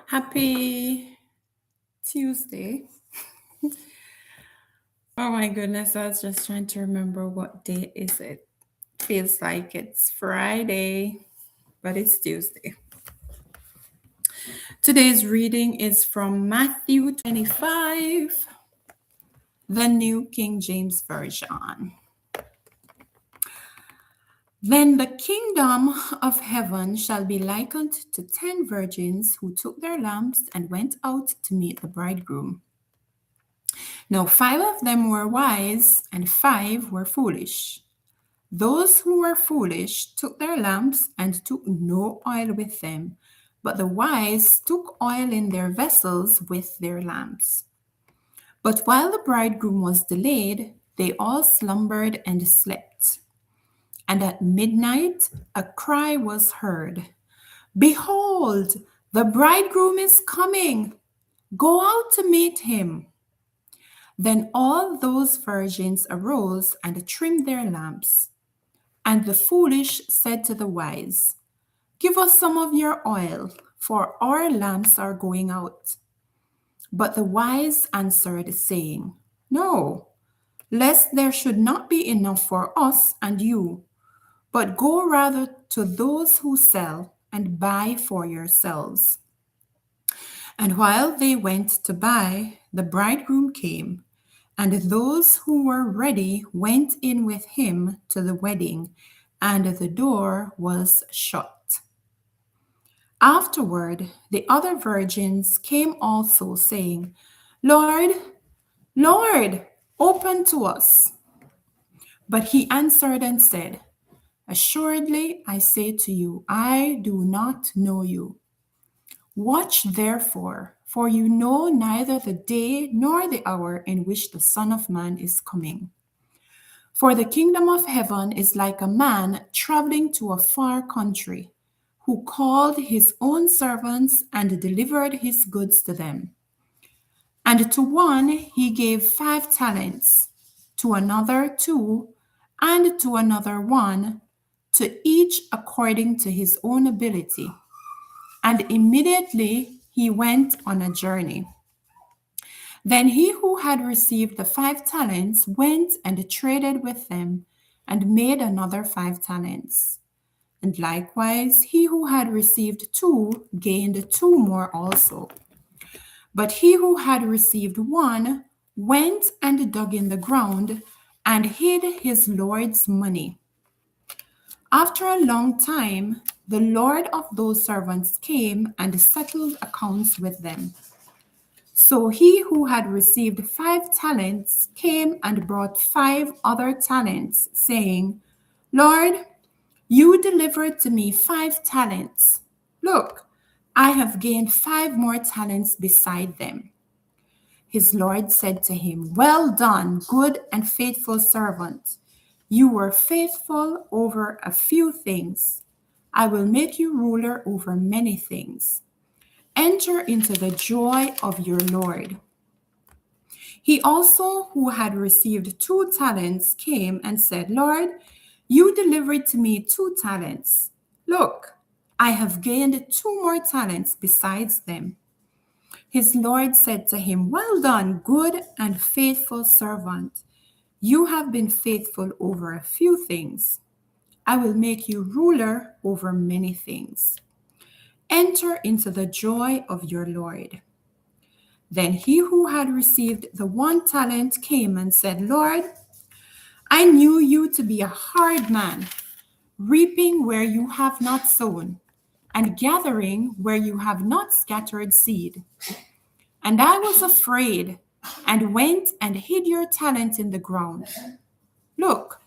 Happy Tuesday. Oh my goodness, I was just trying to remember what day is it. Feels like it's Friday, but it's Tuesday. Today's reading is from Matthew 25, the New King James Version. Then the kingdom of heaven shall be likened to 10 virgins who took their lamps and went out to meet the bridegroom. Now, 5 of them were wise, and 5 were foolish. Those who were foolish took their lamps and took no oil with them, but the wise took oil in their vessels with their lamps. But while the bridegroom was delayed, they all slumbered and slept. And at midnight a cry was heard, "Behold, the bridegroom is coming! Go out to meet him!" Then all those virgins arose and trimmed their lamps. And the foolish said to the wise, "Give us some of your oil, for our lamps are going out." But the wise answered, saying, "No, lest there should not be enough for us and you, but go rather to those who sell and buy for yourselves." And while they went to buy, the bridegroom came, and those who were ready went in with him to the wedding, and the door was shut. Afterward, the other virgins came also, saying, "Lord, Lord, open to us." But he answered and said, "Assuredly, I say to you, I do not know you. Watch therefore, for you know neither the day nor the hour in which the Son of Man is coming. For the kingdom of heaven is like a man traveling to a far country, who called his own servants and delivered his goods to them. And to one he gave 5 talents, to another 2, and to another 1, to each according to his own ability. And immediately he went on a journey. Then he who had received the 5 talents went and traded with them and made another 5 talents. And likewise, he who had received 2 gained 2 more also. But he who had received 1 went and dug in the ground and hid his Lord's money. After a long time, the Lord of those servants came and settled accounts with them. So he who had received 5 talents came and brought 5 other talents, saying, "Lord, you delivered to me 5 talents. Look, I have gained 5 more talents beside them." His Lord said to him, "Well done, good and faithful servant. You were faithful over a few things. I will make you ruler over many things. Enter into the joy of your Lord." He also, who had received 2 talents, came and said, "Lord, you delivered to me 2 talents. Look, I have gained 2 more talents besides them." His Lord said to him, "Well done, good and faithful servant. You have been faithful over a few things. I will make you ruler over many things. Enter into the joy of your Lord." Then he who had received the 1 talent came and said, "Lord, I knew you to be a hard man, reaping where you have not sown, and gathering where you have not scattered seed. And I was afraid, and went and hid your talent in the ground. Look,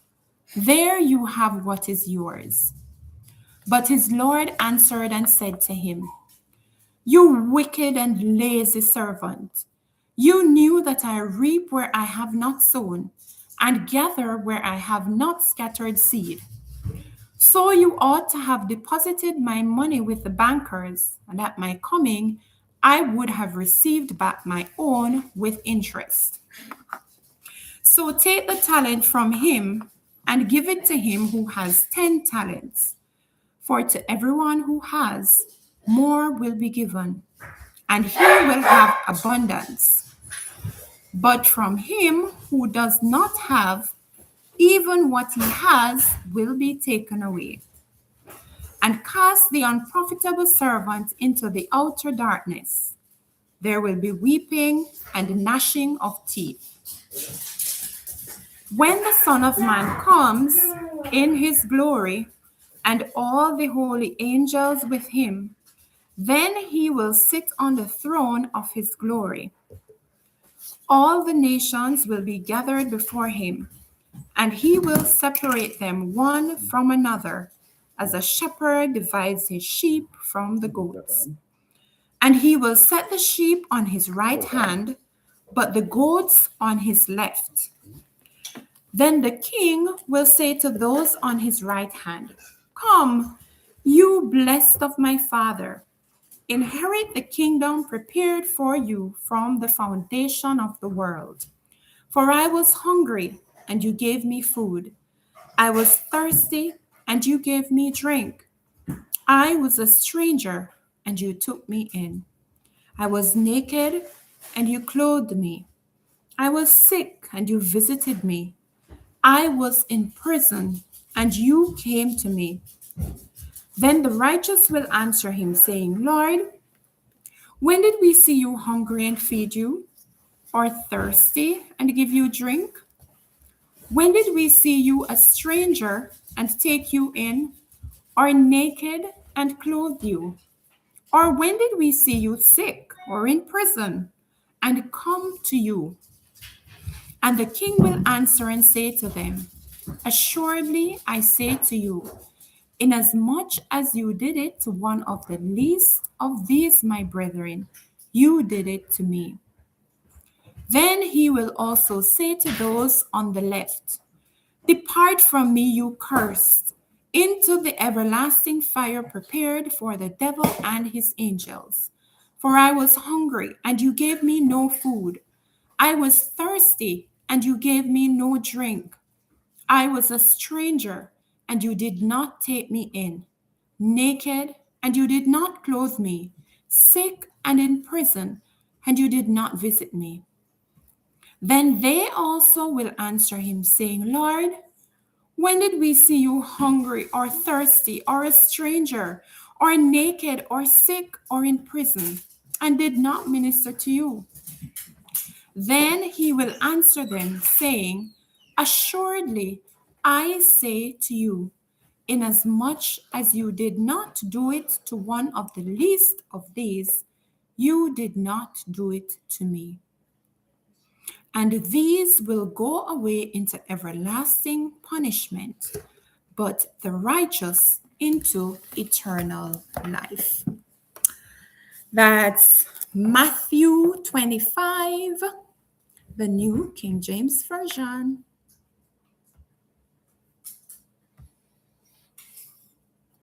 there you have what is yours." But his Lord answered and said to him, "You wicked and lazy servant, you knew that I reap where I have not sown, and gather where I have not scattered seed. So you ought to have deposited my money with the bankers, and at my coming I would have received back my own with interest. So take the talent from him and give it to him who has 10 talents. For to everyone who has, more will be given, and he will have abundance. But from him who does not have, even what he has will be taken away. And cast the unprofitable servant into the outer darkness. There will be weeping and gnashing of teeth. When the Son of Man comes in his glory, and all the holy angels with him, then he will sit on the throne of his glory. All the nations will be gathered before him, and he will separate them one from another, as a shepherd divides his sheep from the goats. And he will set the sheep on his right hand, but the goats on his left. Then the king will say to those on his right hand, Come, you blessed of my Father, inherit the kingdom prepared for you from the foundation of the world. For I was hungry, and you gave me food. I was thirsty, and you gave me drink. I was a stranger, and you took me in. I was naked, and you clothed me. I was sick, and you visited me. I was in prison, and you came to me. Then the righteous will answer him, saying, Lord, when did we see you hungry and feed you, or thirsty and give you drink? When did we see you a stranger and take you in, or naked and clothe you? Or when did we see you sick or in prison and come to you? And the king will answer and say to them, Assuredly I say to you, inasmuch as you did it to one of the least of these my brethren, you did it to me. Then he will also say to those on the left, Depart from me, you cursed, into the everlasting fire prepared for the devil and his angels. For I was hungry, and you gave me no food. I was thirsty, and you gave me no drink. I was a stranger, and you did not take me in. Naked, and you did not clothe me. Sick and in prison, and you did not visit me. Then they also will answer him, saying, Lord, when did we see you hungry or thirsty or a stranger or naked or sick or in prison and did not minister to you? Then he will answer them, saying, Assuredly, I say to you, inasmuch as you did not do it to one of the least of these, you did not do it to me. And these will go away into everlasting punishment, but the righteous into eternal life. That's Matthew 25, the New King James Version.